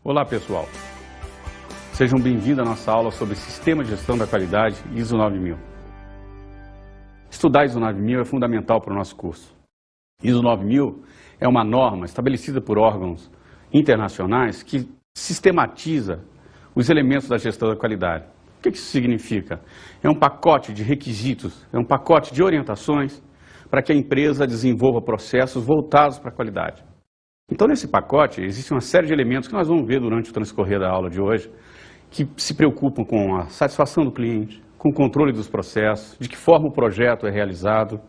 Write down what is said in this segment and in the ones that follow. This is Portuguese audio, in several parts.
Olá pessoal, sejam bem-vindos à nossa aula sobre Sistema de Gestão da Qualidade ISO 9000. Estudar ISO 9000 é fundamental para o nosso curso. ISO 9000 é uma norma estabelecida por órgãos internacionais que sistematiza os elementos da gestão da qualidade. O que isso significa? É um pacote de requisitos, é um pacote de orientações para que a empresa desenvolva processos voltados para a qualidade. Então, nesse pacote, existe uma série de elementos que nós vamos ver durante o transcorrer da aula de hoje, que se preocupam com a satisfação do cliente, com o controle dos processos, de que forma o projeto é realizado.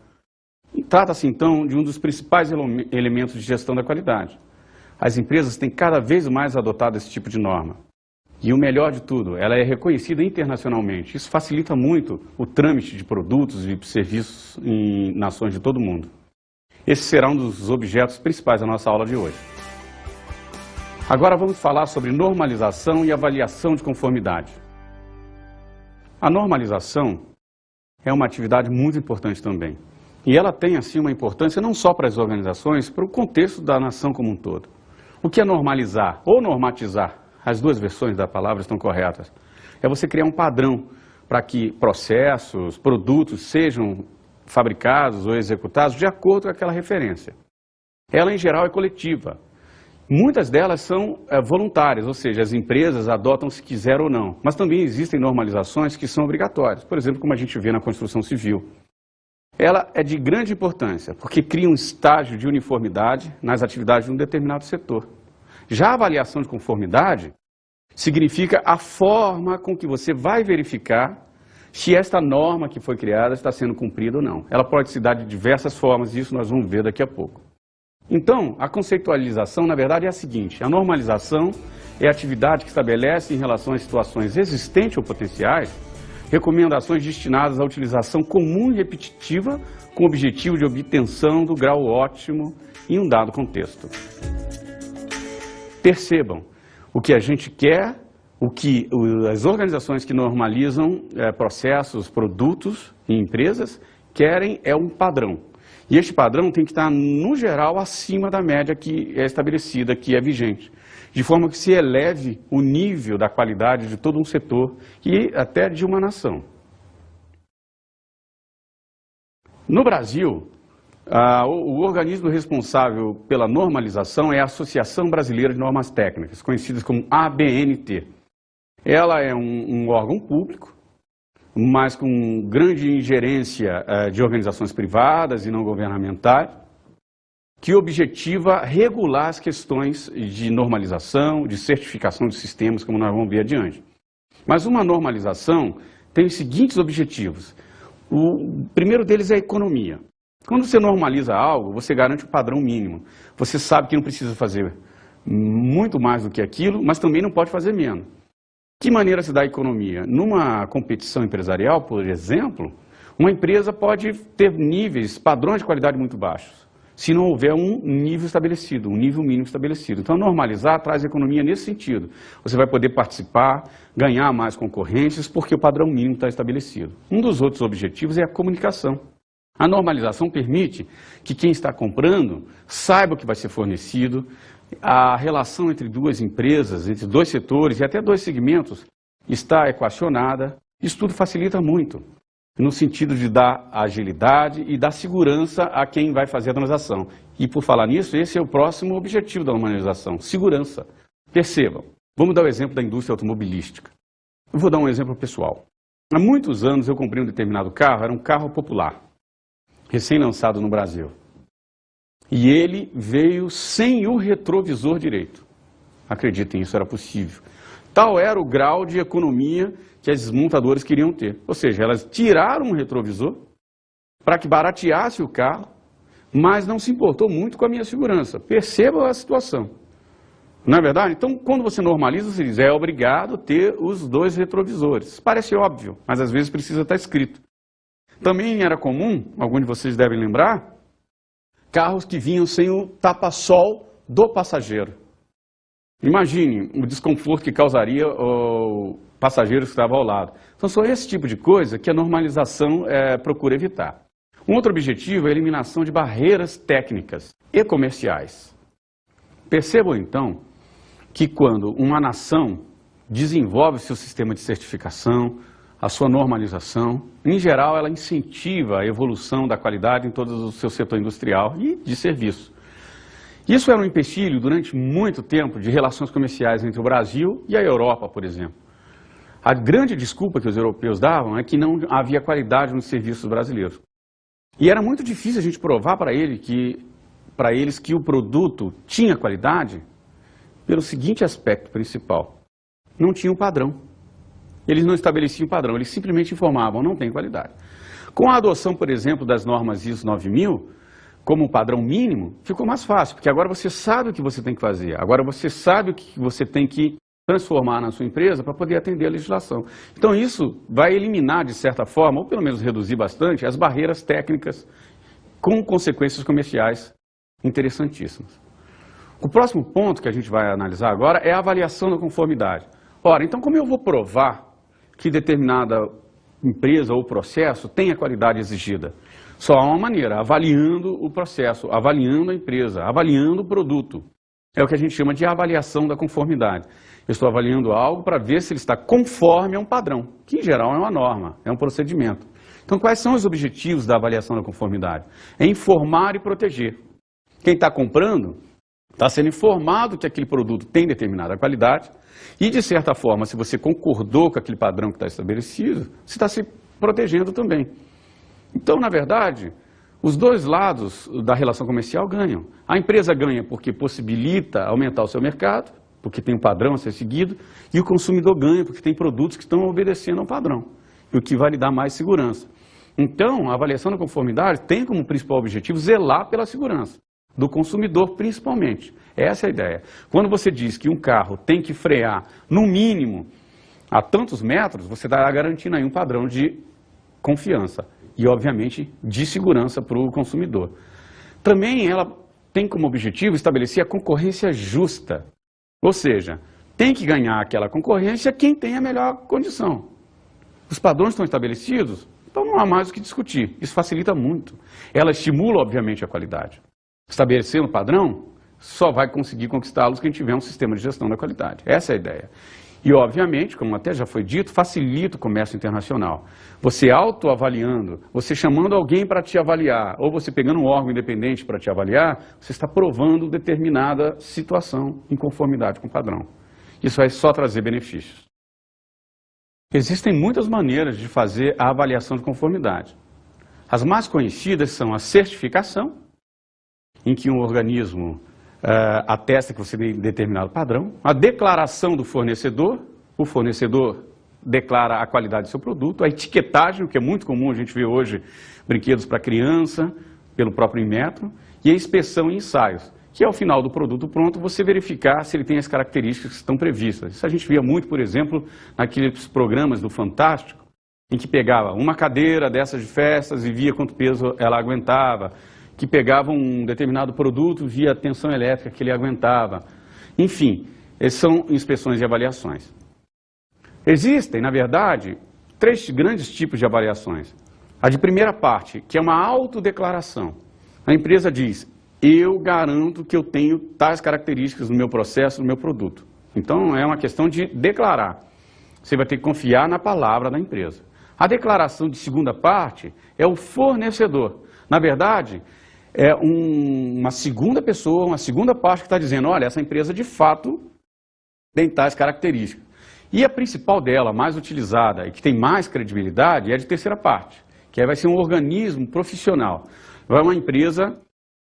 E trata-se, então, de um dos principais elementos de gestão da qualidade. As empresas têm cada vez mais adotado esse tipo de norma. E o melhor de tudo, ela é reconhecida internacionalmente. Isso facilita muito o trâmite de produtos e serviços em nações de todo o mundo. Esse será um dos objetos principais da nossa aula de hoje. Agora vamos falar sobre normalização e avaliação de conformidade. A normalização é uma atividade muito importante também. E ela tem, assim, uma importância não só para as organizações, para o contexto da nação como um todo. O que é normalizar ou normatizar? As duas versões da palavra estão corretas. É você criar um padrão para que processos, produtos sejam fabricados ou executados de acordo com aquela referência. Ela, em geral, é coletiva. Muitas delas são voluntárias, ou seja, as empresas adotam se quiser ou não. Mas também existem normalizações que são obrigatórias, por exemplo, como a gente vê na construção civil. Ela é de grande importância, porque cria um estágio de uniformidade nas atividades de um determinado setor. Já a avaliação de conformidade significa a forma com que você vai verificar se esta norma que foi criada está sendo cumprida ou não. Ela pode se dar de diversas formas, e isso nós vamos ver daqui a pouco. Então, a conceitualização, na verdade, é a seguinte: a normalização é a atividade que estabelece, em relação às situações existentes ou potenciais, recomendações destinadas à utilização comum e repetitiva com o objetivo de obtenção do grau ótimo em um dado contexto. Percebam, o que a gente quer, o que as organizações que normalizam processos, produtos e empresas querem é um padrão. E este padrão tem que estar, no geral, acima da média que é estabelecida, que é vigente. De forma que se eleve o nível da qualidade de todo um setor e até de uma nação. No Brasil, o organismo responsável pela normalização é a Associação Brasileira de Normas Técnicas, conhecida como ABNT. Ela é um órgão público, mas com grande ingerência de organizações privadas e não governamentais, que objetiva regular as questões de normalização, de certificação de sistemas, como nós vamos ver adiante. Mas uma normalização tem os seguintes objetivos. O primeiro deles é a economia. Quando você normaliza algo, você garante o padrão mínimo. Você sabe que não precisa fazer muito mais do que aquilo, mas também não pode fazer menos. Que maneira se dá a economia? Numa competição empresarial, por exemplo, uma empresa pode ter níveis, padrões de qualidade muito baixos, se não houver um nível estabelecido, um nível mínimo estabelecido. Então, normalizar traz economia nesse sentido. Você vai poder participar, ganhar mais concorrências, porque o padrão mínimo está estabelecido. Um dos outros objetivos é a comunicação. A normalização permite que quem está comprando saiba o que vai ser fornecido, a relação entre duas empresas, entre dois setores e até dois segmentos está equacionada. Isso tudo facilita muito, no sentido de dar agilidade e dar segurança a quem vai fazer a transação. E por falar nisso, esse é o próximo objetivo da normalização: segurança. Percebam, vamos dar o exemplo da indústria automobilística. Eu vou dar um exemplo pessoal. Há muitos anos eu comprei um determinado carro, era um carro popular, recém-lançado no Brasil. E ele veio sem o retrovisor direito. Acreditem, isso era possível. Tal era o grau de economia que as montadoras queriam ter. Ou seja, elas tiraram o retrovisor para que barateasse o carro, mas não se importou muito com a minha segurança. Perceba a situação. Não é verdade? Então, quando você normaliza, você diz: é obrigado ter os dois retrovisores. Parece óbvio, mas às vezes precisa estar escrito. Também era comum, alguns de vocês devem lembrar, carros que vinham sem o tapa-sol do passageiro. Imagine o desconforto que causaria o passageiro que estava ao lado. Então, são esse tipo de coisa que a normalização procura evitar. Um outro objetivo é a eliminação de barreiras técnicas e comerciais. Percebam, então, que quando uma nação desenvolve seu sistema de certificação, a sua normalização, em geral ela incentiva a evolução da qualidade em todo o seu setor industrial e de serviço. Isso era um empecilho durante muito tempo de relações comerciais entre o Brasil e a Europa, por exemplo. A grande desculpa que os europeus davam é que não havia qualidade nos serviços brasileiros. E era muito difícil a gente provar para eles que o produto tinha qualidade pelo seguinte aspecto principal: não tinha um padrão. Eles não estabeleciam padrão, eles simplesmente informavam, não tem qualidade. Com a adoção, por exemplo, das normas ISO 9000, como padrão mínimo, ficou mais fácil, porque agora você sabe o que você tem que fazer, agora você sabe o que você tem que transformar na sua empresa para poder atender a legislação. Então isso vai eliminar, de certa forma, ou pelo menos reduzir bastante, as barreiras técnicas com consequências comerciais interessantíssimas. O próximo ponto que a gente vai analisar agora é a avaliação da conformidade. Ora, então como eu vou provar que determinada empresa ou processo tem a qualidade exigida? Só há uma maneira, avaliando o processo, avaliando a empresa, avaliando o produto. É o que a gente chama de avaliação da conformidade. Eu estou avaliando algo para ver se ele está conforme a um padrão, que em geral é uma norma, é um procedimento. Então, quais são os objetivos da avaliação da conformidade? É informar e proteger. Quem está comprando está sendo informado que aquele produto tem determinada qualidade e, de certa forma, se você concordou com aquele padrão que está estabelecido, você está se protegendo também. Então, na verdade, os dois lados da relação comercial ganham. A empresa ganha porque possibilita aumentar o seu mercado, porque tem um padrão a ser seguido, e o consumidor ganha porque tem produtos que estão obedecendo ao padrão, o que vai lhe dar mais segurança. Então, a avaliação da conformidade tem como principal objetivo zelar pela segurança do consumidor, principalmente. Essa é a ideia. Quando você diz que um carro tem que frear, no mínimo, a tantos metros, você está garantindo aí um padrão de confiança e, obviamente, de segurança para o consumidor. Também ela tem como objetivo estabelecer a concorrência justa. Ou seja, tem que ganhar aquela concorrência quem tem a melhor condição. Os padrões estão estabelecidos, então não há mais o que discutir. Isso facilita muito. Ela estimula, obviamente, a qualidade. Estabelecendo o padrão, só vai conseguir conquistá-los quem tiver um sistema de gestão da qualidade. Essa é a ideia. E, obviamente, como até já foi dito, facilita o comércio internacional. Você autoavaliando, você chamando alguém para te avaliar, ou você pegando um órgão independente para te avaliar, você está provando determinada situação em conformidade com o padrão. Isso vai só trazer benefícios. Existem muitas maneiras de fazer a avaliação de conformidade. As mais conhecidas são a certificação, em que um organismo atesta que você tem determinado padrão, a declaração do fornecedor, o fornecedor declara a qualidade do seu produto, a etiquetagem, o que é muito comum, a gente vê hoje brinquedos para criança, pelo próprio Inmetro, e a inspeção e ensaios, que ao final do produto pronto você verificar se ele tem as características que estão previstas. Isso a gente via muito, por exemplo, naqueles programas do Fantástico, em que pegava uma cadeira dessas de festas e via quanto peso ela aguentava, que pegava um determinado produto, via a tensão elétrica que ele aguentava. Enfim, essas são inspeções e avaliações. Existem, na verdade, 3 grandes tipos de avaliações. A de primeira parte, que é uma autodeclaração. A empresa diz, eu garanto que eu tenho tais características no meu processo, no meu produto. Então, é uma questão de declarar. Você vai ter que confiar na palavra da empresa. A declaração de segunda parte é o fornecedor. Na verdade, é uma segunda pessoa, uma segunda parte que está dizendo, olha, essa empresa de fato tem tais características. E a principal dela, mais utilizada e que tem mais credibilidade, é a de terceira parte, que aí vai ser um organismo profissional. Vai uma empresa,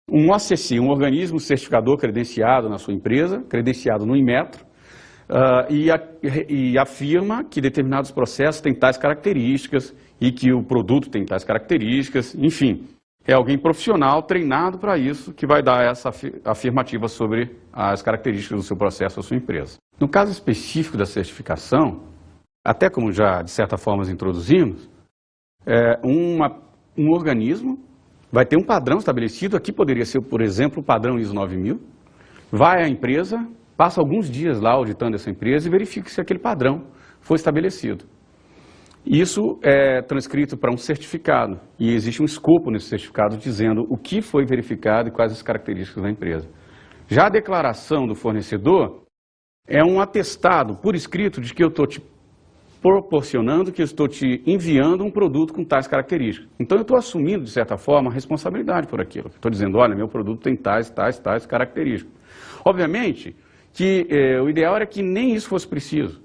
um OCC, um organismo certificador credenciado na sua empresa, credenciado no Inmetro, e afirma que determinados processos têm tais características e que o produto tem tais características, enfim. É alguém profissional, treinado para isso, que vai dar essa afirmativa sobre as características do seu processo ou sua empresa. No caso específico da certificação, até como já de certa forma introduzimos, um organismo vai ter um padrão estabelecido, aqui poderia ser, por exemplo, o padrão ISO 9000, vai à empresa, passa alguns dias lá auditando essa empresa e verifica se aquele padrão foi estabelecido. Isso é transcrito para um certificado e existe um escopo nesse certificado dizendo o que foi verificado e quais as características da empresa. Já a declaração do fornecedor é um atestado por escrito de que eu estou te proporcionando, que eu estou te enviando um produto com tais características. Então eu estou assumindo, de certa forma, a responsabilidade por aquilo. Estou dizendo, olha, meu produto tem tais características. Obviamente que o ideal era que nem isso fosse preciso.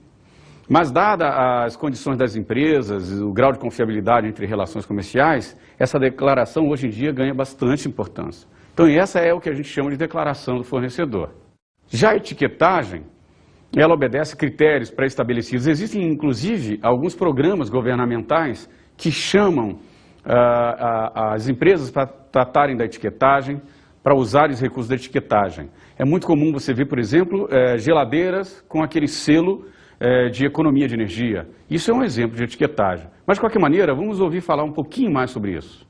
Mas, dadas as condições das empresas, o grau de confiabilidade entre relações comerciais, essa declaração hoje em dia ganha bastante importância. Então, essa é o que a gente chama de declaração do fornecedor. Já a etiquetagem, ela obedece critérios pré-estabelecidos. Existem, inclusive, alguns programas governamentais que chamam as empresas para tratarem da etiquetagem, para usarem os recursos da etiquetagem. É muito comum você ver, por exemplo, geladeiras com aquele selo de economia de energia. Isso é um exemplo de etiquetagem. Mas, de qualquer maneira, vamos ouvir falar um pouquinho mais sobre isso.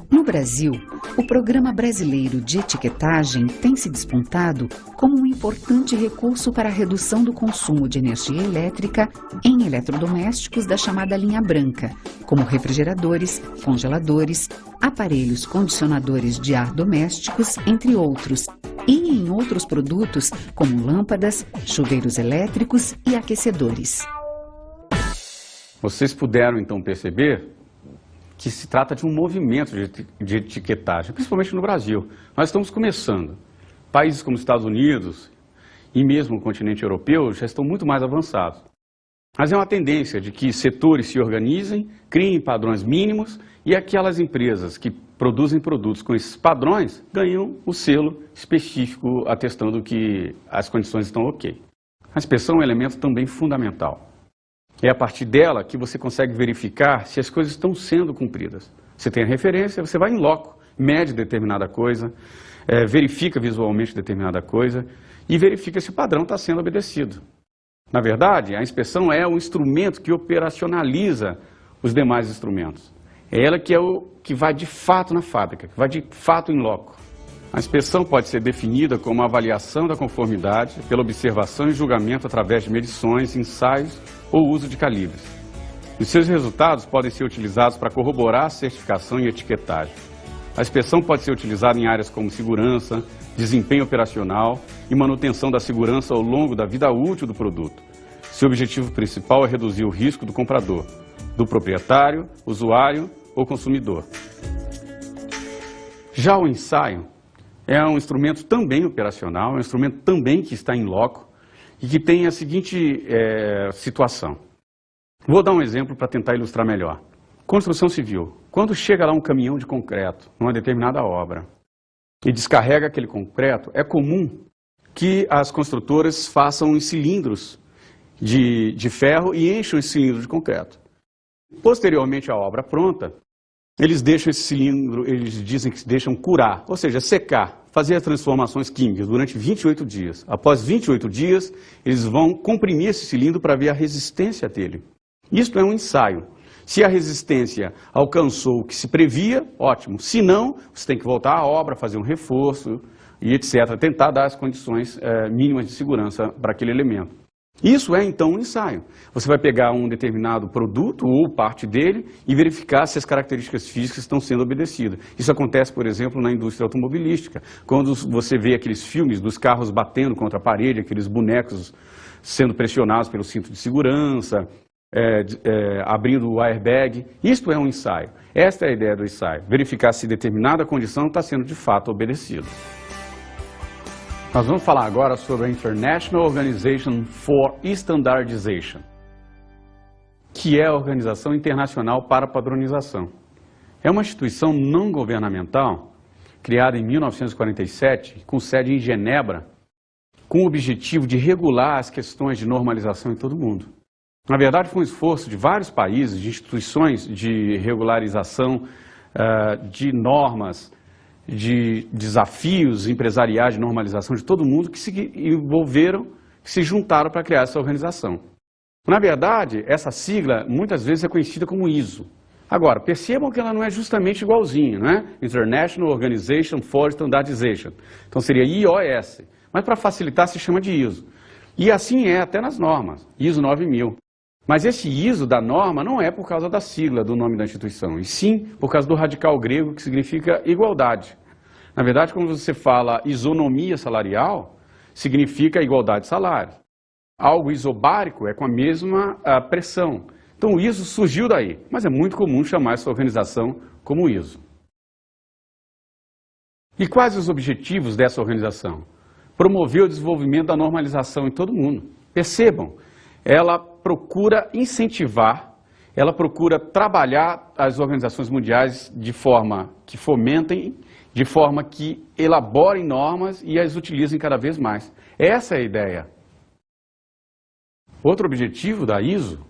No Brasil, o Programa Brasileiro de Etiquetagem tem se despontado como um importante recurso para a redução do consumo de energia elétrica em eletrodomésticos da chamada linha branca, como refrigeradores, congeladores, aparelhos condicionadores de ar domésticos, entre outros, e em outros produtos como lâmpadas, chuveiros elétricos e aquecedores. Vocês puderam, então, perceber que se trata de um movimento de etiquetagem, principalmente no Brasil. Nós estamos começando. Países como Estados Unidos e mesmo o continente europeu já estão muito mais avançados. Mas é uma tendência de que setores se organizem, criem padrões mínimos e aquelas empresas que produzem produtos com esses padrões ganham o selo específico atestando que as condições estão ok. A inspeção é um elemento também fundamental. É a partir dela que você consegue verificar se as coisas estão sendo cumpridas. Você tem a referência, você vai em loco, mede determinada coisa, verifica visualmente determinada coisa e verifica se o padrão está sendo obedecido. Na verdade, a inspeção é o instrumento que operacionaliza os demais instrumentos. É ela que é o que vai de fato na fábrica, que vai de fato em loco. A inspeção pode ser definida como a avaliação da conformidade pela observação e julgamento através de medições, ensaios ou uso de calibres. Os seus resultados podem ser utilizados para corroborar a certificação e etiquetagem. A inspeção pode ser utilizada em áreas como segurança, desempenho operacional e manutenção da segurança ao longo da vida útil do produto. Seu objetivo principal é reduzir o risco do comprador, do proprietário, usuário ou consumidor. Já o ensaio é um instrumento também operacional, é um instrumento também que está em loco e que tem a seguinte situação. Vou dar um exemplo para tentar ilustrar melhor. Construção civil. Quando chega lá um caminhão de concreto numa determinada obra e descarrega aquele concreto, é comum que as construtoras façam em cilindros de ferro e encham esse cilindro de concreto. Posteriormente à obra pronta, eles deixam esse cilindro, eles dizem que deixam curar, ou seja, secar, fazer as transformações químicas durante 28 dias. Após 28 dias, eles vão comprimir esse cilindro para ver a resistência dele. Isto é um ensaio. Se a resistência alcançou o que se previa, ótimo. Se não, você tem que voltar à obra, fazer um reforço e etc. Tentar dar as condições mínimas de segurança para aquele elemento. Isso é, então, um ensaio. Você vai pegar um determinado produto ou parte dele e verificar se as características físicas estão sendo obedecidas. Isso acontece, por exemplo, na indústria automobilística. Quando você vê aqueles filmes dos carros batendo contra a parede, aqueles bonecos sendo pressionados pelo cinto de segurança, abrindo o airbag. Isto é um ensaio. Esta é a ideia do ensaio. Verificar se determinada condição está sendo de fato obedecida. Nós vamos falar agora sobre a International Organization for Standardization, que é a Organização Internacional para a Padronização. É uma instituição não governamental, criada em 1947, com sede em Genebra, com o objetivo de regular as questões de normalização em todo o mundo. Na verdade, foi um esforço de vários países, de instituições de regularização, de normas, de desafios empresariais de normalização de todo mundo que se envolveram, que se juntaram para criar essa organização. Na verdade, essa sigla muitas vezes é conhecida como ISO. Agora, percebam que ela não é justamente igualzinha, né? International Organization for Standardization. Então seria IOS, mas para facilitar se chama de ISO. E assim é até nas normas, ISO 9000. Mas esse ISO da norma não é por causa da sigla do nome da instituição, e sim por causa do radical grego que significa igualdade. Na verdade, quando você fala isonomia salarial, significa igualdade de salário. algo isobárico é com a mesma pressão. Então o ISO surgiu daí, mas é muito comum chamar essa organização como ISO. E quais os objetivos dessa organização? Promover o desenvolvimento da normalização em todo o mundo. Percebam, ela procura incentivar, ela procura trabalhar as organizações mundiais de forma que fomentem, de forma que elaborem normas e as utilizem cada vez mais. Essa é a ideia. Outro objetivo da ISO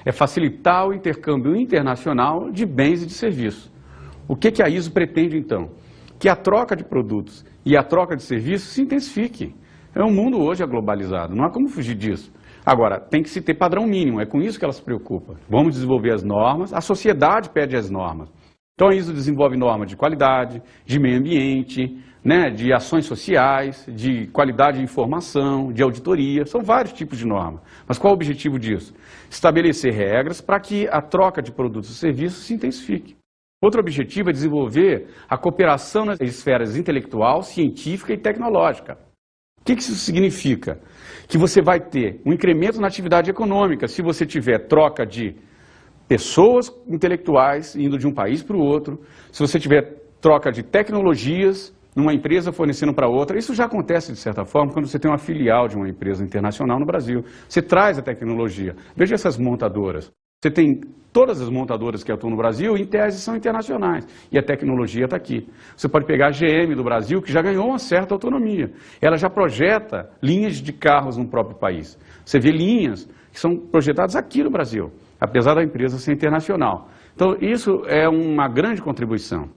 é facilitar o intercâmbio internacional de bens e de serviços. O que a ISO pretende, então? Que a troca de produtos e a troca de serviços se intensifique. O mundo hoje é globalizado, não há como fugir disso. Agora, tem que se ter padrão mínimo, é com isso que ela se preocupa. Vamos desenvolver as normas, a sociedade pede as normas. Então a ISO desenvolve normas de qualidade, de meio ambiente, né, de ações sociais, de qualidade de informação, de auditoria, são vários tipos de normas. Mas qual é o objetivo disso? Estabelecer regras para que a troca de produtos e serviços se intensifique. Outro objetivo é desenvolver a cooperação nas esferas intelectual, científica e tecnológica. O que isso significa? Que você vai ter um incremento na atividade econômica se você tiver troca de pessoas intelectuais indo de um país para o outro, se você tiver troca de tecnologias numa empresa fornecendo para outra. Isso já acontece, de certa forma, quando você tem uma filial de uma empresa internacional no Brasil. Você traz a tecnologia. Veja essas montadoras. Você tem todas as montadoras que atuam no Brasil, em tese, são internacionais. E a tecnologia está aqui. Você pode pegar a GM do Brasil, que já ganhou uma certa autonomia. Ela já projeta linhas de carros no próprio país. Você vê linhas que são projetadas aqui no Brasil, apesar da empresa ser internacional. Então, isso é uma grande contribuição.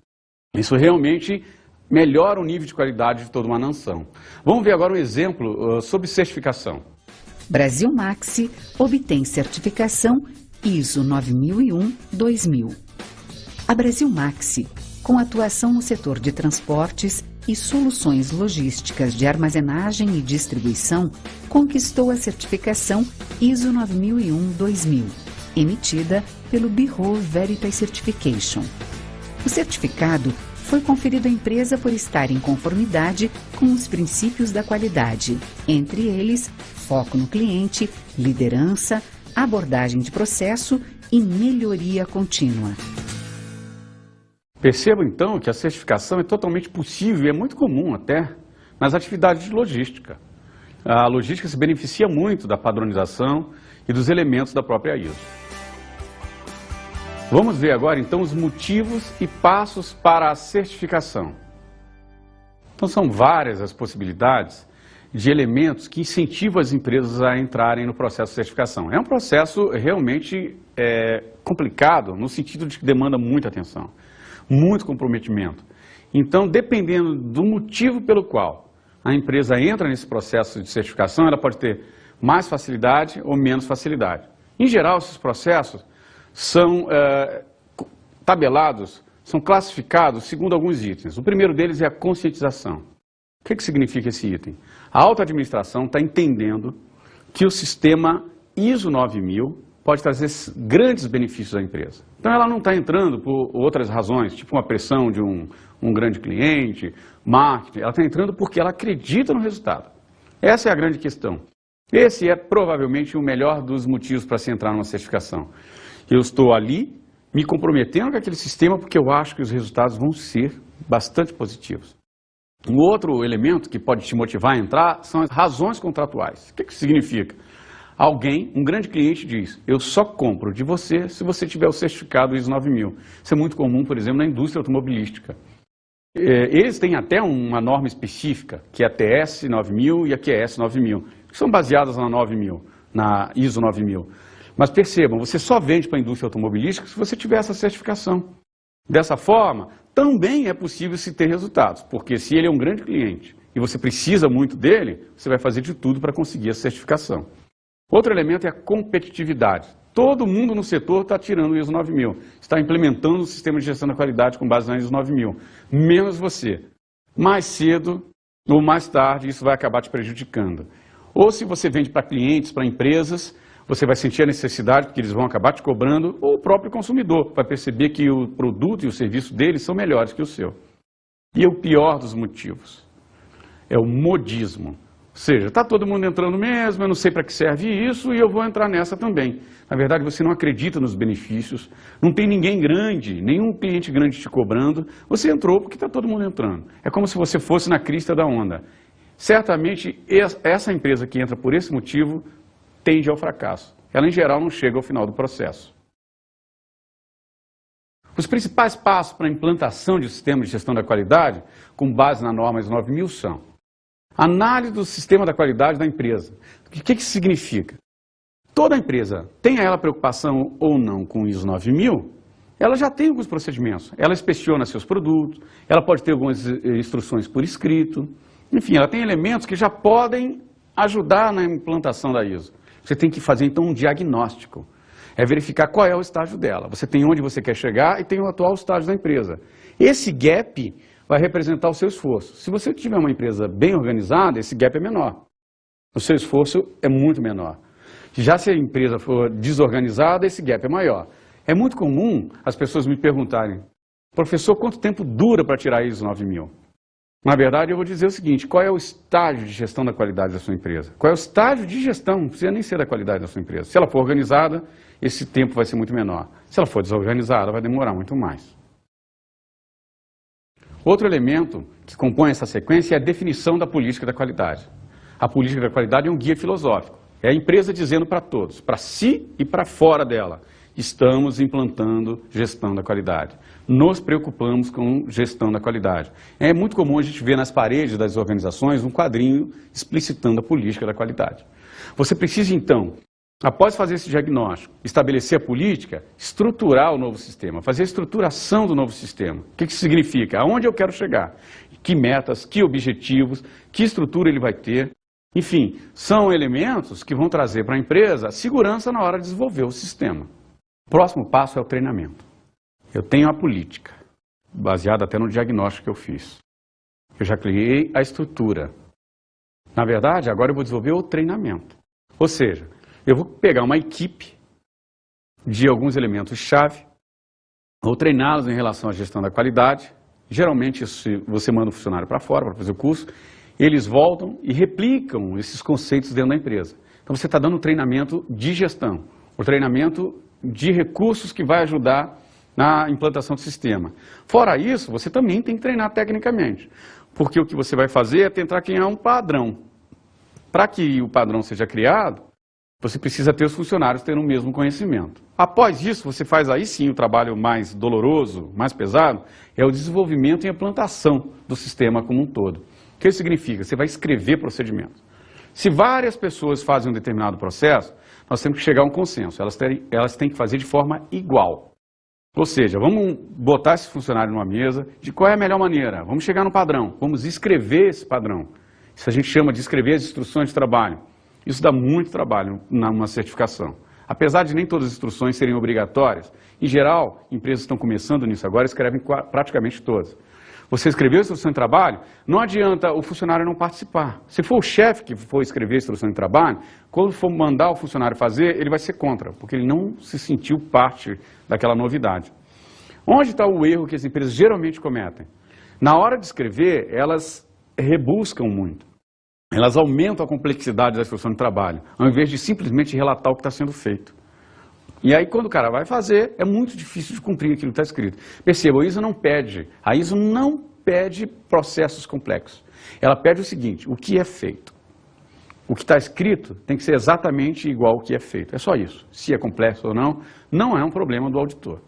Isso realmente melhora o nível de qualidade de toda uma nação. Vamos ver agora um exemplo sobre certificação. Brasil Maxi obtém certificação ISO 9001-2000. A Brasil Maxi, com atuação no setor de transportes e soluções logísticas de armazenagem e distribuição, conquistou a certificação ISO 9001-2000, emitida pelo Bureau Veritas Certification. O certificado foi conferido à empresa por estar em conformidade com os princípios da qualidade, entre eles foco no cliente, liderança, abordagem de processo e melhoria contínua. Percebam então que a certificação é totalmente possível e é muito comum até nas atividades de logística. A logística se beneficia muito da padronização e dos elementos da própria ISO. Vamos ver agora então os motivos e passos para a certificação. Então são várias as possibilidades de elementos que incentivam as empresas a entrarem no processo de certificação. É um processo realmente complicado, no sentido de que demanda muita atenção, muito comprometimento. Então, dependendo do motivo pelo qual a empresa entra nesse processo de certificação, ela pode ter mais facilidade ou menos facilidade. Em geral, esses processos são tabelados, são classificados segundo alguns itens. O primeiro deles é a conscientização. O que significa esse item? A alta administração está entendendo que o sistema ISO 9000 pode trazer grandes benefícios à empresa. Então ela não está entrando por outras razões, tipo uma pressão de um grande cliente, marketing. Ela está entrando porque ela acredita no resultado. Essa é a grande questão. Esse é provavelmente o melhor dos motivos para se entrar numa certificação. Eu estou ali me comprometendo com aquele sistema porque eu acho que os resultados vão ser bastante positivos. Um outro elemento que pode te motivar a entrar são as razões contratuais. O que significa? Alguém, um grande cliente diz, eu só compro de você se você tiver o certificado ISO 9000. Isso é muito comum, por exemplo, na indústria automobilística. Eles têm até uma norma específica, que é a TS 9000 e a QS 9000, que são baseadas na 9000, na ISO 9000. Mas percebam, você só vende para a indústria automobilística se você tiver essa certificação. Dessa forma, também é possível se ter resultados, porque se ele é um grande cliente e você precisa muito dele, você vai fazer de tudo para conseguir a certificação. Outro elemento é a competitividade. Todo mundo no setor está tirando o ISO 9000, está implementando o sistema de gestão da qualidade com base na ISO 9000, menos você. Mais cedo ou mais tarde isso vai acabar te prejudicando. Ou se você vende para clientes, para empresas, você vai sentir a necessidade, porque eles vão acabar te cobrando, ou o próprio consumidor vai perceber que o produto e o serviço deles são melhores que o seu. E o pior dos motivos é o modismo. seja, está todo mundo entrando mesmo, eu não sei para que serve isso e eu vou entrar nessa também. Na verdade, você não acredita nos benefícios, não tem ninguém grande, nenhum cliente grande te cobrando, você entrou porque está todo mundo entrando. É como se você fosse na crista da onda. Certamente, essa empresa que entra por esse motivo tende ao fracasso. Ela, em geral, não chega ao final do processo. Os principais passos para a implantação de sistemas de gestão da qualidade, com base na norma ISO 9000, são: análise do sistema da qualidade da empresa. O que isso significa? Toda empresa, tenha ela preocupação ou não com o ISO 9000, ela já tem alguns procedimentos. Ela inspeciona seus produtos, ela pode ter algumas instruções por escrito, enfim, ela tem elementos que já podem ajudar na implantação da ISO. Você tem que fazer, então, um diagnóstico. É verificar qual é o estágio dela. Você tem onde você quer chegar e tem o atual estágio da empresa. Esse gap vai representar o seu esforço. Se você tiver uma empresa bem organizada, esse gap é menor. O seu esforço é muito menor. Já se a empresa for desorganizada, esse gap é maior. É muito comum as pessoas me perguntarem: professor, quanto tempo dura para tirar a ISO 9000? Na verdade, eu vou dizer o seguinte: qual é o estágio de gestão da qualidade da sua empresa? Qual é o estágio de gestão? Não precisa nem ser da qualidade da sua empresa. Se ela for organizada, esse tempo vai ser muito menor. Se ela for desorganizada, vai demorar muito mais. Outro elemento que compõe essa sequência é a definição da política da qualidade. A política da qualidade é um guia filosófico. É a empresa dizendo para todos, para si e para fora dela: estamos implantando gestão da qualidade. Nos preocupamos com gestão da qualidade. É muito comum a gente ver nas paredes das organizações um quadrinho explicitando a política da qualidade. Você precisa, então, após fazer esse diagnóstico, estabelecer a política, estruturar o novo sistema, fazer a estruturação do novo sistema. O que isso significa? Aonde eu quero chegar? Que metas, que objetivos, que estrutura ele vai ter? Enfim, são elementos que vão trazer para a empresa segurança na hora de desenvolver o sistema. O próximo passo é o treinamento. Eu tenho a política, baseada até no diagnóstico que eu fiz. Eu já criei a estrutura. Na verdade, agora eu vou desenvolver o treinamento. Ou seja, eu vou pegar uma equipe de alguns elementos-chave, vou treiná-los em relação à gestão da qualidade. Geralmente você manda o funcionário para fora para fazer o curso, eles voltam e replicam esses conceitos dentro da empresa. Então você está dando um treinamento de gestão, um treinamento de recursos que vai ajudar na implantação do sistema. Fora isso, você também tem que treinar tecnicamente, porque o que você vai fazer é tentar criar um padrão. Para que o padrão seja criado, você precisa ter os funcionários tendo o mesmo conhecimento. Após isso, você faz aí sim o trabalho mais doloroso, mais pesado, é o desenvolvimento e implantação do sistema como um todo. O que isso significa? Você vai escrever procedimentos. Se várias pessoas fazem um determinado processo, nós temos que chegar a um consenso. Elas têm que fazer de forma igual. Ou seja, vamos botar esse funcionário numa mesa de qual é a melhor maneira. Vamos chegar no padrão, vamos escrever esse padrão. Isso a gente chama de escrever as instruções de trabalho. Isso dá muito trabalho numa certificação. Apesar de nem todas as instruções serem obrigatórias, em geral, empresas que estão começando nisso agora escrevem praticamente todas. Você escreveu a instrução de trabalho, não adianta o funcionário não participar. Se for o chefe que for escrever a instrução de trabalho, quando for mandar o funcionário fazer, ele vai ser contra, porque ele não se sentiu parte daquela novidade. Onde está o erro que as empresas geralmente cometem? Na hora de escrever, elas rebuscam muito. Elas aumentam a complexidade da instrução de trabalho, ao invés de simplesmente relatar o que está sendo feito. E aí, quando o cara vai fazer, é muito difícil de cumprir aquilo que está escrito. Perceba, a ISO não pede processos complexos. Ela pede o seguinte: o que é feito? O que está escrito tem que ser exatamente igual ao que é feito. É só isso. Se é complexo ou não, não é um problema do auditor.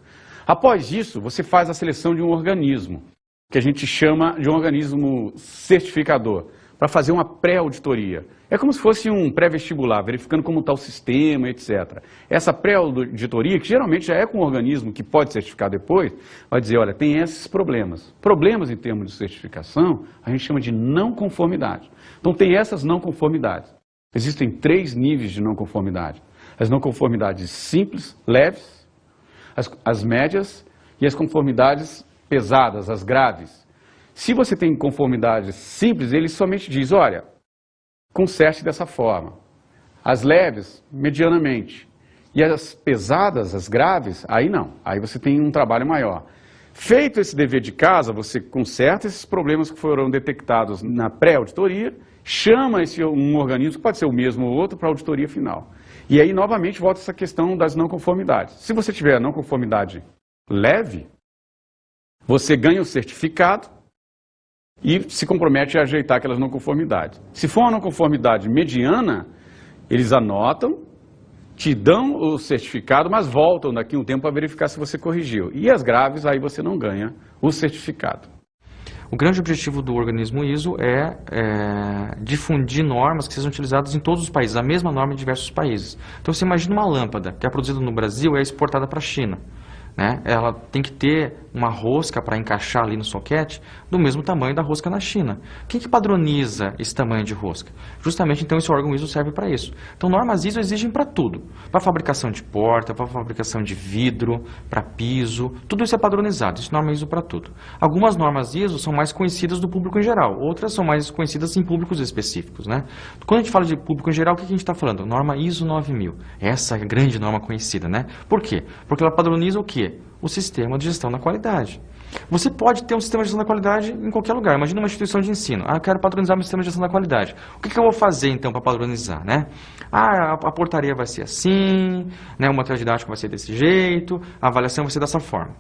Após isso, você faz a seleção de um organismo, que a gente chama de um organismo certificador, para fazer uma pré-auditoria. É como se fosse um pré-vestibular, verificando como está o sistema, etc. Essa pré-auditoria, que geralmente já é com um organismo que pode certificar depois, vai dizer: olha, tem esses problemas. Problemas em termos de certificação, a gente chama de não conformidade. Então tem essas não conformidades. Existem 3 níveis de não conformidade. As não conformidades simples, leves, as médias e as conformidades pesadas, as graves. Se você tem conformidades simples, ele somente diz: olha, conserte dessa forma. As leves, medianamente. E as pesadas, as graves, aí não. Aí você tem um trabalho maior. Feito esse dever de casa, você conserta esses problemas que foram detectados na pré-auditoria chama um organismo, que pode ser o mesmo ou outro, para a auditoria final. E aí, novamente, volta essa questão das não conformidades. Se você tiver a não conformidade leve, você ganha o certificado e se compromete a ajeitar aquelas não conformidades. Se for uma não conformidade mediana, eles anotam, te dão o certificado, mas voltam daqui um tempo para verificar se você corrigiu. E as graves, aí você não ganha o certificado. O grande objetivo do organismo ISO é difundir normas que sejam utilizadas em todos os países, a mesma norma em diversos países. Então você imagina uma lâmpada que é produzida no Brasil e é exportada para a China. Né? Ela tem que ter uma rosca para encaixar ali no soquete do mesmo tamanho da rosca na China. Quem que padroniza esse tamanho de rosca? Justamente, então, esse órgão ISO serve para isso. Então, normas ISO exigem para tudo. Para fabricação de porta, para fabricação de vidro, para piso, tudo isso é padronizado. Isso é norma ISO para tudo. Algumas normas ISO são mais conhecidas do público em geral, outras são mais conhecidas em públicos específicos. Né? Quando a gente fala de público em geral, o que a gente está falando? Norma ISO 9000. Essa é a grande norma conhecida. Né? Por quê? Porque ela padroniza o quê? O sistema de gestão da qualidade. Você pode ter um sistema de gestão da qualidade em qualquer lugar. Imagina uma instituição de ensino. Eu quero padronizar meu sistema de gestão da qualidade. O que eu vou fazer, então, para padronizar? Né? A portaria vai ser assim, né? O material didático vai ser desse jeito, a avaliação vai ser dessa forma.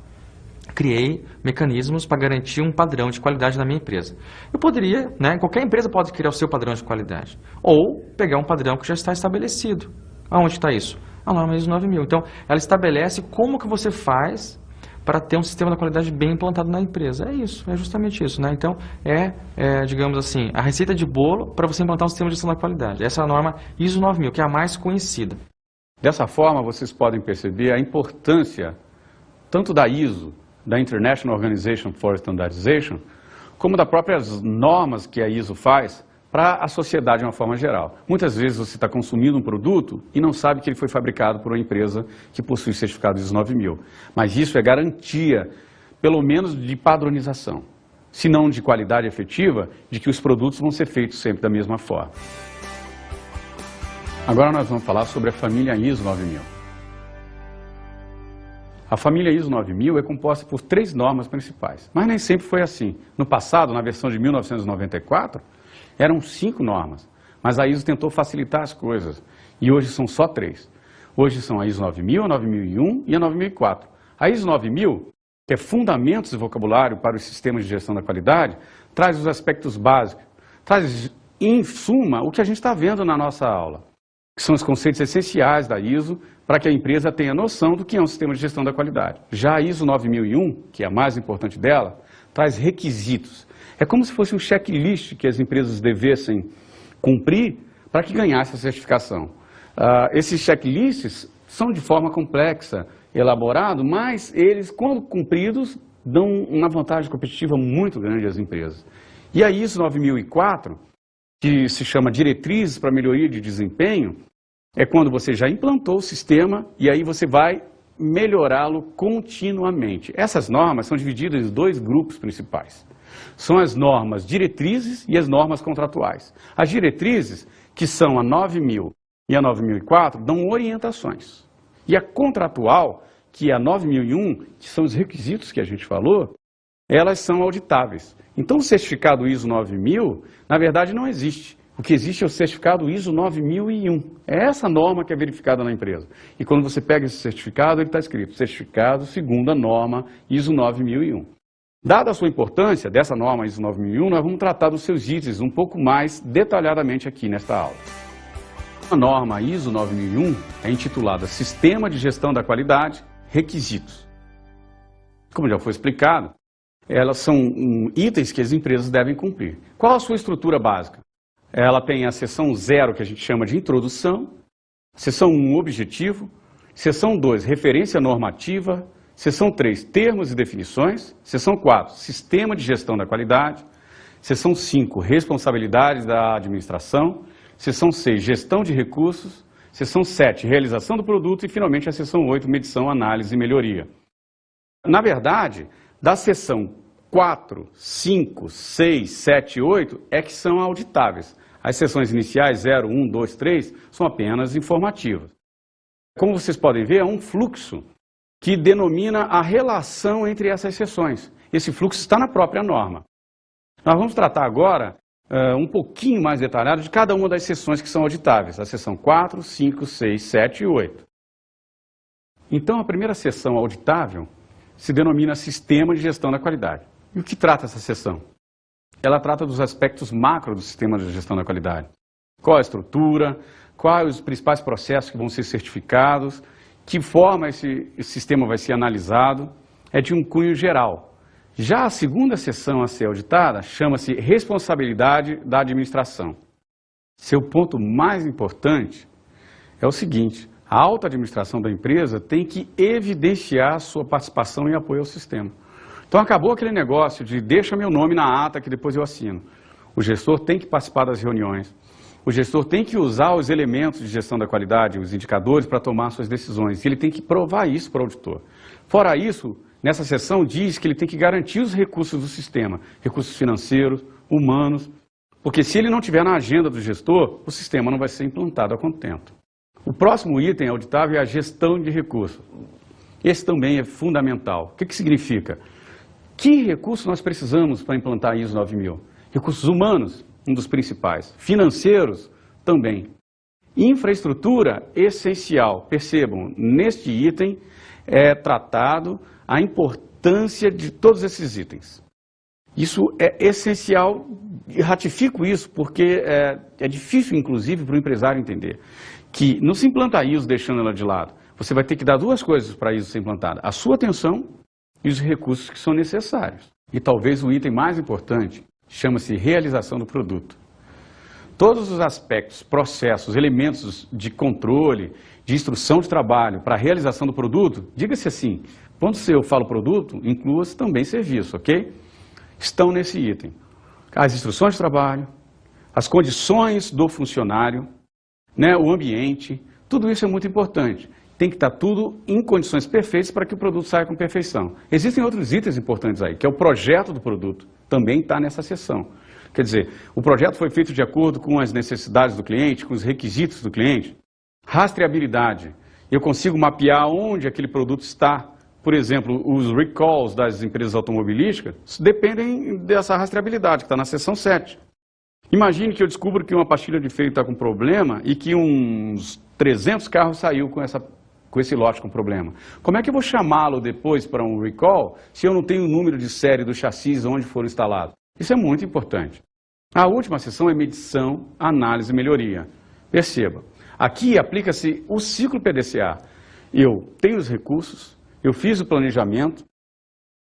Criei mecanismos para garantir um padrão de qualidade na minha empresa. Eu poderia, né? Qualquer empresa pode criar o seu padrão de qualidade. Ou pegar um padrão que já está estabelecido. Aonde está isso? A norma ISO 9000. Então, ela estabelece como que você faz para ter um sistema da qualidade bem implantado na empresa. É isso, é justamente isso. Né? Então, digamos assim, a receita de bolo para você implantar um sistema de gestão da qualidade. Essa é a norma ISO 9000, que é a mais conhecida. Dessa forma, vocês podem perceber a importância tanto da ISO, da International Organization for Standardization, como das próprias normas que a ISO faz para a sociedade de uma forma geral. Muitas vezes você está consumindo um produto e não sabe que ele foi fabricado por uma empresa que possui certificado ISO 9000. Mas isso é garantia, pelo menos de padronização, se não de qualidade efetiva, de que os produtos vão ser feitos sempre da mesma forma. Agora nós vamos falar sobre a família ISO 9000. A família ISO 9000 é composta por 3 normas principais, mas nem sempre foi assim. No passado, na versão de 1994, eram 5 normas, mas a ISO tentou facilitar as coisas e hoje são só 3. Hoje são a ISO 9000, a 9001 e a 9004. A ISO 9000, que é fundamentos de vocabulário para os sistemas de gestão da qualidade, traz os aspectos básicos, traz em suma o que a gente está vendo na nossa aula, que são os conceitos essenciais da ISO para que a empresa tenha noção do que é um sistema de gestão da qualidade. Já a ISO 9001, que é a mais importante dela, traz requisitos. É como se fosse um checklist que as empresas devessem cumprir para que ganhasse a certificação. Esses checklists são de forma complexa, elaborado, mas eles, quando cumpridos, dão uma vantagem competitiva muito grande às empresas. E a ISO 9004, que se chama Diretrizes para Melhoria de Desempenho, é quando você já implantou o sistema e aí você vai melhorá-lo continuamente. Essas normas são divididas em 2 grupos principais. São as normas diretrizes e as normas contratuais. As diretrizes, que são a 9000 e a 9004, dão orientações. E a contratual, que é a 9001, que são os requisitos que a gente falou, elas são auditáveis. Então o certificado ISO 9000, na verdade, não existe. O que existe é o certificado ISO 9001. É essa norma que é verificada na empresa. E quando você pega esse certificado, ele está escrito certificado segundo a norma ISO 9001. Dada a sua importância dessa norma ISO 9001, nós vamos tratar dos seus itens um pouco mais detalhadamente aqui nesta aula. A norma ISO 9001 é intitulada Sistema de Gestão da Qualidade, Requisitos. Como já foi explicado, elas são itens que as empresas devem cumprir. Qual a sua estrutura básica? Ela tem a seção 0, que a gente chama de introdução, seção 1, objetivo, seção 2, referência normativa, seção 3, termos e definições, seção 4, sistema de gestão da qualidade, seção 5, responsabilidades da administração, seção 6, gestão de recursos, seção 7, realização do produto e, finalmente, a seção 8, medição, análise e melhoria. Na verdade, da seção 4, 5, 6, 7 e 8 é que são auditáveis. As seções iniciais 0, 1, 2, 3 são apenas informativas. Como vocês podem ver, é um fluxo que denomina a relação entre essas seções. Esse fluxo está na própria norma. Nós vamos tratar agora um pouquinho mais detalhado de cada uma das seções que são auditáveis, a seção 4, 5, 6, 7 e 8. Então, a primeira seção auditável se denomina Sistema de Gestão da Qualidade. E o que trata essa seção? Ela trata dos aspectos macro do Sistema de Gestão da Qualidade. Qual a estrutura, quais os principais processos que vão ser certificados, que forma esse sistema vai ser analisado, é de um cunho geral. Já a segunda seção a ser auditada chama-se Responsabilidade da Administração. Seu ponto mais importante é o seguinte: a alta administração da empresa tem que evidenciar sua participação e apoio ao sistema. Então acabou aquele negócio de deixa meu nome na ata que depois eu assino. O gestor tem que participar das reuniões. O gestor tem que usar os elementos de gestão da qualidade, os indicadores, para tomar suas decisões. E ele tem que provar isso para o auditor. Fora isso, nessa seção diz que ele tem que garantir os recursos do sistema, recursos financeiros, humanos, porque se ele não tiver na agenda do gestor, o sistema não vai ser implantado a contento. O próximo item auditável é a gestão de recursos. Esse também é fundamental. O que significa? Que recursos nós precisamos para implantar a ISO 9000? Recursos humanos, um dos principais. Financeiros, também. Infraestrutura, essencial. Percebam, neste item é tratado a importância de todos esses itens. Isso é essencial, e ratifico isso porque é difícil, inclusive, para o empresário entender que não se implanta a ISO deixando ela de lado. Você vai ter que dar duas coisas para a ISO ser implantada: a sua atenção e os recursos que são necessários. E talvez o item mais importante chama-se realização do produto. Todos os aspectos, processos, elementos de controle, de instrução de trabalho para a realização do produto, diga-se assim, quando eu falo produto, inclua-se também serviço, ok? Estão nesse item. As instruções de trabalho, as condições do funcionário, o ambiente, tudo isso é muito importante. Tem que estar tudo em condições perfeitas para que o produto saia com perfeição. Existem outros itens importantes aí, que é o projeto do produto, também está nessa seção. Quer dizer, o projeto foi feito de acordo com as necessidades do cliente, com os requisitos do cliente. Rastreabilidade, eu consigo mapear onde aquele produto está. Por exemplo, os recalls das empresas automobilísticas dependem dessa rastreabilidade, que está na seção 7. Imagine que eu descubro que uma pastilha de freio está com problema e que uns 300 carros saiu com esse lote com problema. Como é que eu vou chamá-lo depois para um recall se eu não tenho o número de série do chassi onde foram instalados? Isso é muito importante. A última seção é medição, análise e melhoria. Perceba, aqui aplica-se o ciclo PDCA. Eu tenho os recursos, eu fiz o planejamento,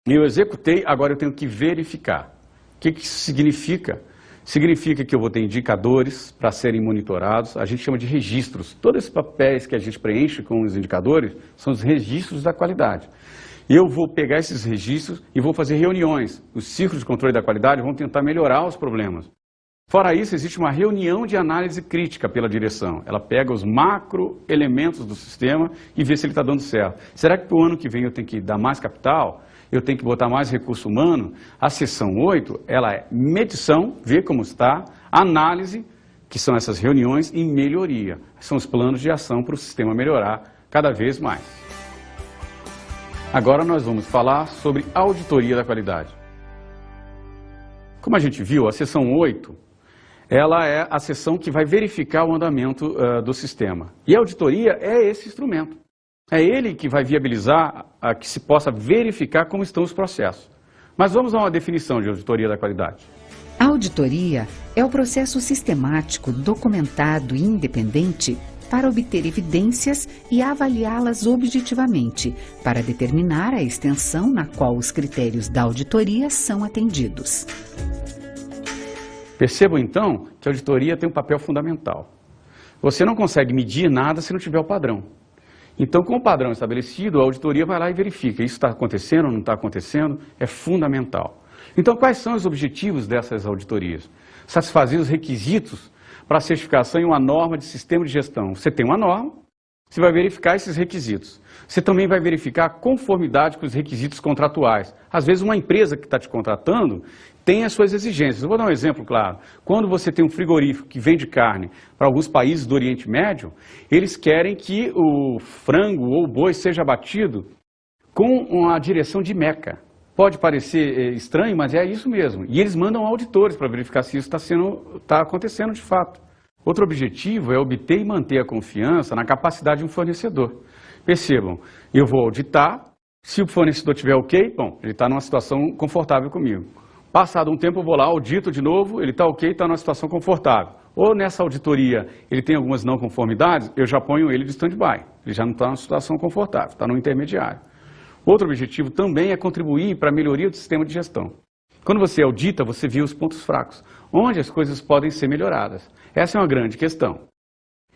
eu executei, agora eu tenho que verificar. O que isso significa? Significa que eu vou ter indicadores para serem monitorados, a gente chama de registros. Todos esses papéis que a gente preenche com os indicadores são os registros da qualidade. Eu vou pegar esses registros e vou fazer reuniões. Os ciclos de controle da qualidade vão tentar melhorar os problemas. Fora isso, existe uma reunião de análise crítica pela direção. Ela pega os macro elementos do sistema e vê se ele está dando certo. Será que para o ano que vem eu tenho que dar mais capital? Eu tenho que botar mais recurso humano? A seção 8, ela é medição, ver como está, análise, que são essas reuniões, e melhoria. São os planos de ação para o sistema melhorar cada vez mais. Agora nós vamos falar sobre auditoria da qualidade. Como a gente viu, a seção 8, ela é a seção que vai verificar o andamento do sistema. E a auditoria é esse instrumento. É ele que vai viabilizar que se possa verificar como estão os processos. Mas vamos a uma definição de auditoria da qualidade. A auditoria é o processo sistemático, documentado e independente para obter evidências e avaliá-las objetivamente, para determinar a extensão na qual os critérios da auditoria são atendidos. Percebam então que a auditoria tem um papel fundamental. Você não consegue medir nada se não tiver o padrão. Então, com o padrão estabelecido, a auditoria vai lá e verifica. Isso está acontecendo ou não está acontecendo? É fundamental. Então, quais são os objetivos dessas auditorias? Satisfazer os requisitos para a certificação em uma norma de sistema de gestão. Você tem uma norma, você vai verificar esses requisitos. Você também vai verificar a conformidade com os requisitos contratuais. Às vezes, uma empresa que está te contratando tem as suas exigências. Eu vou dar um exemplo claro. Quando você tem um frigorífico que vende carne para alguns países do Oriente Médio, eles querem que o frango ou o boi seja abatido com uma direção de Meca. Pode parecer estranho, mas é isso mesmo. E eles mandam auditores para verificar se isso está acontecendo de fato. Outro objetivo é obter e manter a confiança na capacidade de um fornecedor. Percebam, eu vou auditar, se o fornecedor tiver ok, bom, ele está numa situação confortável comigo. Passado um tempo eu vou lá, audito de novo, ele está ok, está numa situação confortável. Ou nessa auditoria ele tem algumas não conformidades, eu já ponho ele de stand-by. Ele já não está numa situação confortável, está no intermediário. Outro objetivo também é contribuir para a melhoria do sistema de gestão. Quando você audita, você vê os pontos fracos, onde as coisas podem ser melhoradas. Essa é uma grande questão.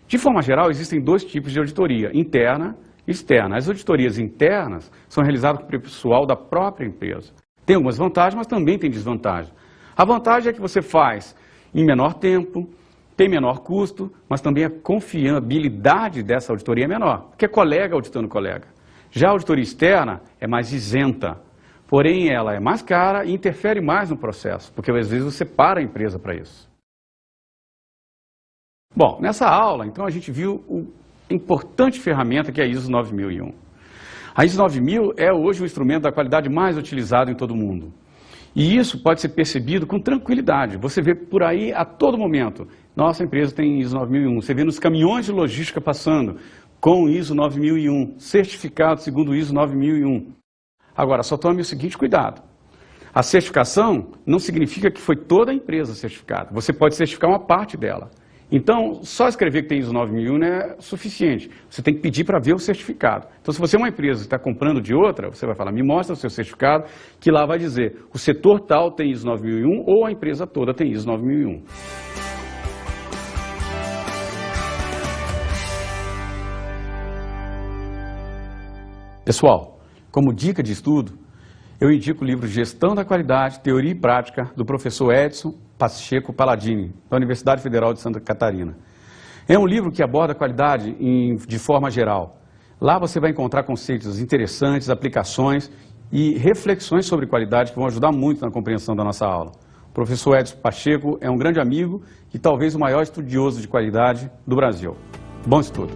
De forma geral, existem dois tipos de auditoria, interna e externa. As auditorias internas são realizadas por pessoal da própria empresa. Tem algumas vantagens, mas também tem desvantagens. A vantagem é que você faz em menor tempo, tem menor custo, mas também a confiabilidade dessa auditoria é menor, porque é colega auditando colega. Já a auditoria externa é mais isenta, porém ela é mais cara e interfere mais no processo, porque às vezes você para a empresa para isso. Bom, nessa aula, então, a gente viu a importante ferramenta que é a ISO 9001. A ISO 9000 é hoje o instrumento da qualidade mais utilizado em todo o mundo. E isso pode ser percebido com tranquilidade. Você vê por aí a todo momento, nossa empresa tem ISO 9001. Você vê nos caminhões de logística passando com ISO 9001, certificado segundo ISO 9001. Agora, só tome o seguinte cuidado. A certificação não significa que foi toda a empresa certificada. Você pode certificar uma parte dela. Então, só escrever que tem ISO 9001 não é suficiente. Você tem que pedir para ver o certificado. Então, se você é uma empresa que está comprando de outra, você vai falar, me mostra o seu certificado, que lá vai dizer, o setor tal tem ISO 9001 ou a empresa toda tem ISO 9001. Pessoal, como dica de estudo, eu indico o livro Gestão da Qualidade, Teoria e Prática, do professor Edson Pacheco Palladini, da Universidade Federal de Santa Catarina. É um livro que aborda a qualidade de forma geral. Lá você vai encontrar conceitos interessantes, aplicações e reflexões sobre qualidade que vão ajudar muito na compreensão da nossa aula. O professor Edson Pacheco é um grande amigo e talvez o maior estudioso de qualidade do Brasil. Bom estudo!